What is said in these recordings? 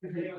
Yeah.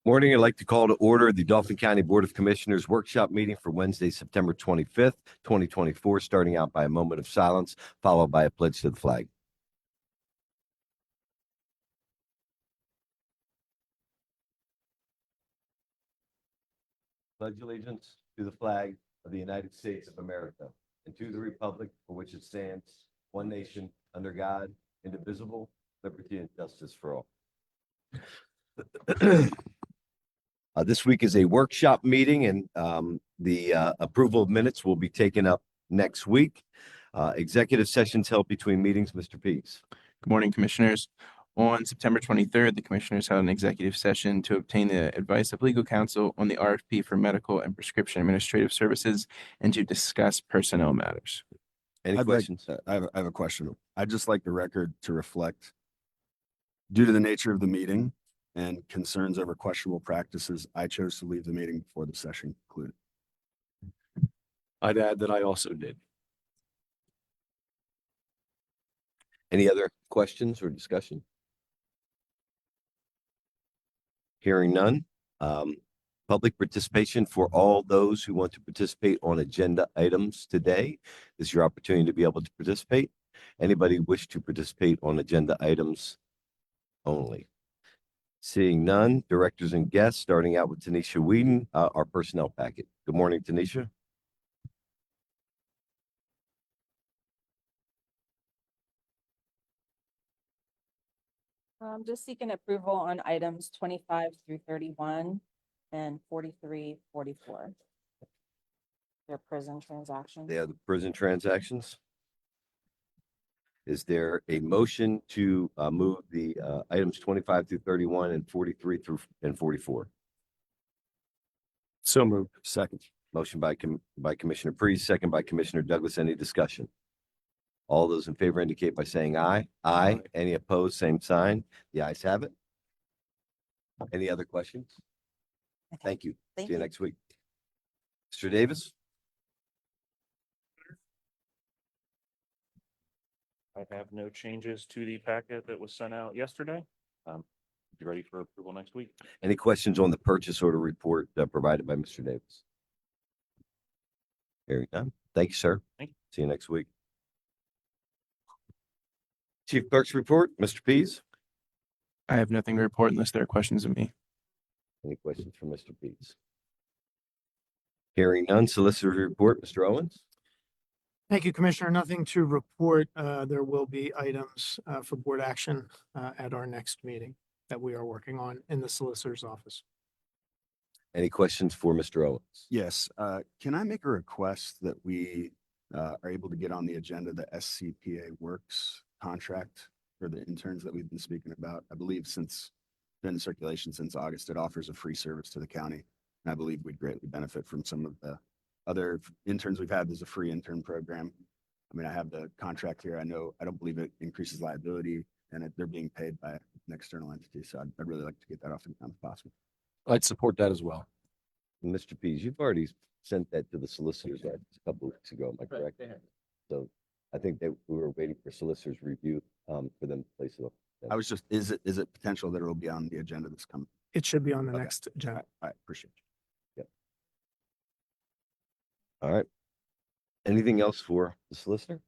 Morning, I'd like to call to order the Dauphin County Board of Commissioners Workshop Meeting for Wednesday, September 25th, 2024, starting out by a moment of silence, followed by a pledge to the flag. Pledge allegiance to the flag of the United States of America and to the republic for which it stands, one nation, under God, indivisible, liberty and justice for all. This week is a workshop meeting, and the approval of minutes will be taken up next week. Executive sessions held between meetings. Mr. Pease. Good morning, Commissioners. On September 23rd, the Commissioners held an executive session to obtain the advice of legal counsel on the RFP for medical and prescription administrative services and to discuss personnel matters. Any questions? I have a question. I'd just like the record to reflect, due to the nature of the meeting and concerns over questionable practices, I chose to leave the meeting before the session concluded. I'd add that I also did. Any other questions or discussion? Hearing none. Public participation for all those who want to participate on agenda items today. This is your opportunity to be able to participate. Anybody wish to participate on agenda items only? Seeing none, directors and guests, starting out with Tanisha Whedon, our personnel packet. Good morning, Tanisha. Just seeking approval on items 25 through 31 and 43, 44. They're prison transactions. They are the prison transactions. Is there a motion to move the items 25 through 31 and 43 through and 44? So moved. Second. Motion by Commissioner Priest, second by Commissioner Douglas. Any discussion? All those in favor indicate by saying aye. Aye. Any opposed, same sign. The ayes have it. Any other questions? Okay. Thank you. Thank See you you. next week. Mr. Davis? I have no changes to the packet that was sent out yesterday. Be ready for approval next week. Any questions on the purchase order report provided by Mr. Davis? Hearing none. Thank you, sir. Thank you. See you next week. Chief Clerk's report, Mr. Pease. I have nothing to report unless there are questions of me. Any questions for Mr. Pease? Hearing none. Solicitor's report, Mr. Owens. Thank you, Commissioner. Nothing to report. There will be items for board action at our next meeting that we are working on in the solicitor's office. Any questions for Mr. Owens? Yes. Can I make a request that we are able to get on the agenda the SCPA Works contract for the interns that we've been speaking about? I believe since been in circulation since August, it offers a free service to the county. And I believe we'd greatly benefit from some of the other interns we've had. There's a free intern program. I mean, I have the contract here. I don't believe it increases liability, and they're being paid by an external entity. So I'd really like to get that off the ground if possible. I'd support that as well. Mr. Pease, you've already sent that to the solicitor's office a couple of weeks ago. Am I correct? So I think that we were waiting for solicitor's review for them to place it up. I was just, is it potential that it will be on the agenda this coming? It should be on the Okay. next agenda. I appreciate you. All right. Anything else for the solicitor?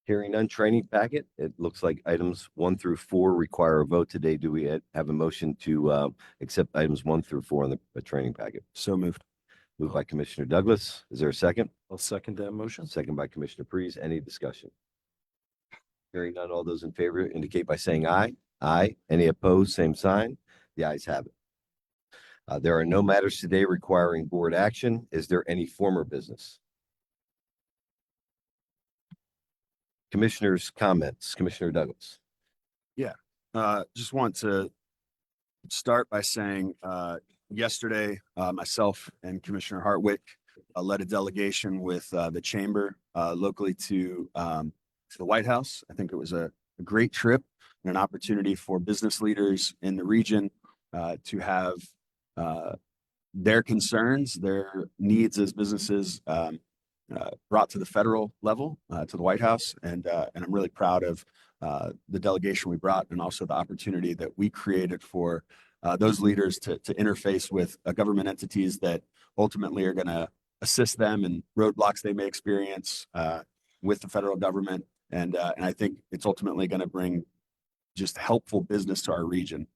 Hearing none. Training packet. It looks like items 1 through 4 require a vote today. Do we have a motion to accept items 1 through 4 on the training packet? So moved. Moved by Commissioner Douglas. Is there a second? I'll second that motion. Second by Commissioner Priest. Any discussion? Hearing none. All those in favor indicate by saying aye. Aye. Any opposed? Same sign. The ayes have it. There are no matters today requiring board action. Is there any former business? Commissioners' comments. Commissioner Douglas. Just want to start by saying, yesterday, myself and Commissioner Hartwick led a delegation with the chamber locally to the White House. I think it was a great trip and an opportunity for business leaders in the region to have their concerns, their needs as businesses brought to the federal level, to the White House. And I'm really proud of the delegation we brought and also the opportunity that we created for those leaders to interface with government entities that ultimately are going to assist them in roadblocks they may experience with the federal government. And I think it's ultimately going to bring just helpful business to our region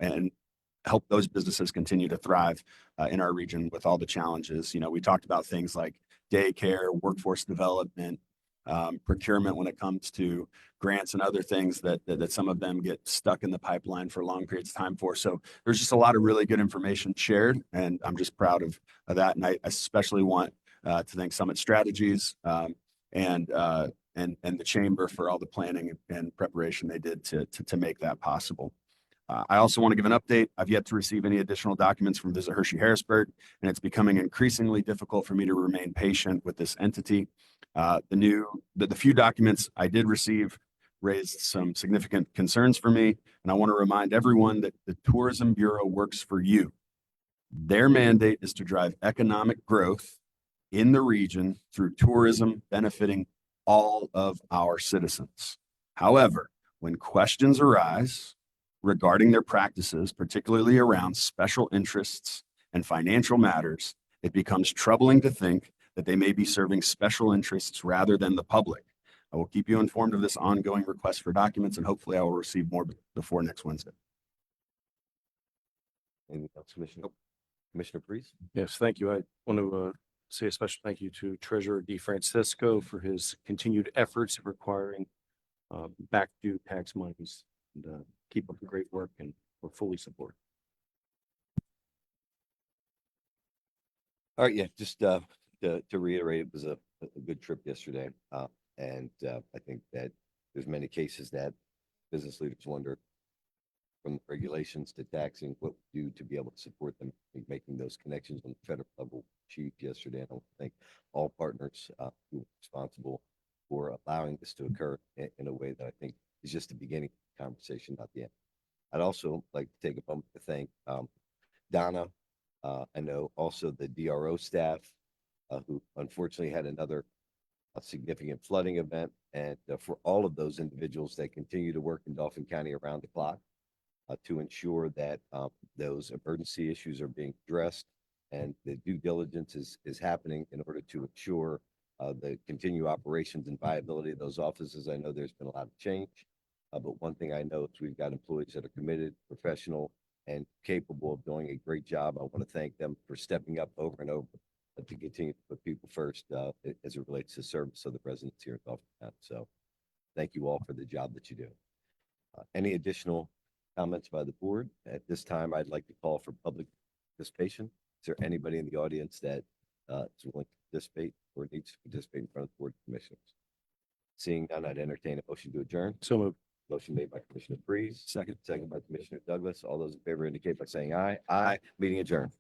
and help those businesses continue to thrive in our region with all the challenges. You know, we talked about things like daycare, workforce development, procurement when it comes to grants and other things that some of them get stuck in the pipeline for long periods of time for. So there's just a lot of really good information shared, and I'm just proud of that. And I especially want to thank Summit Strategies and the chamber for all the planning and preparation they did to make that possible. I also want to give an update. I've yet to receive any additional documents from Visit Hershey Harrisburg, and it's becoming increasingly difficult for me to remain patient with this entity. The few documents I did receive raised some significant concerns for me, and I want to remind everyone that the Tourism Bureau works for you. Their mandate is to drive economic growth in the region through tourism benefiting all of our citizens. However, when questions arise regarding their practices, particularly around special interests and financial matters, it becomes troubling to think that they may be serving special interests rather than the public. I will keep you informed of this ongoing request for documents, and hopefully I will receive more before next Wednesday. Anything else, Commissioner? Commissioner Priest? Yes, thank you. I want to say a special thank you to Treasurer DeFrancisco for his continued efforts of requiring back due tax monies. And keep up the great work, and we're fully supported. All right, yeah, just to reiterate, it was a good trip yesterday. And I think that there's many cases that business leaders wonder, from regulations to taxing, what we do to be able to support them in making those connections on the federal level achieved yesterday. And I want to thank all partners who are responsible for allowing this to occur in a way that I think is just the beginning of the conversation, not the end. I'd also like to take a moment to thank Donna. I know also the DRO staff who unfortunately had another significant flooding event, and for all of those individuals that continue to work in Dauphin County around the clock to ensure that those emergency issues are being addressed and the due diligence is happening in order to ensure the continued operations and viability of those offices. I know there's been a lot of change, but one thing I know is we've got employees that are committed, professional, and capable of doing a great job. I want to thank them for stepping up over and over to continue to put people first as it relates to service of the residents here in Dauphin County. So thank you all for the job that you do. Any additional comments by the board? At this time, I'd like to call for public participation. Is there anybody in the audience that is willing to participate or needs to participate in front of the board of commissioners? Seeing none, I'd entertain a motion to adjourn. So moved. Motion made by Commissioner Freeze. Second. Second by Commissioner Douglas. All those in favor indicate by saying aye. Aye. Meeting adjourned.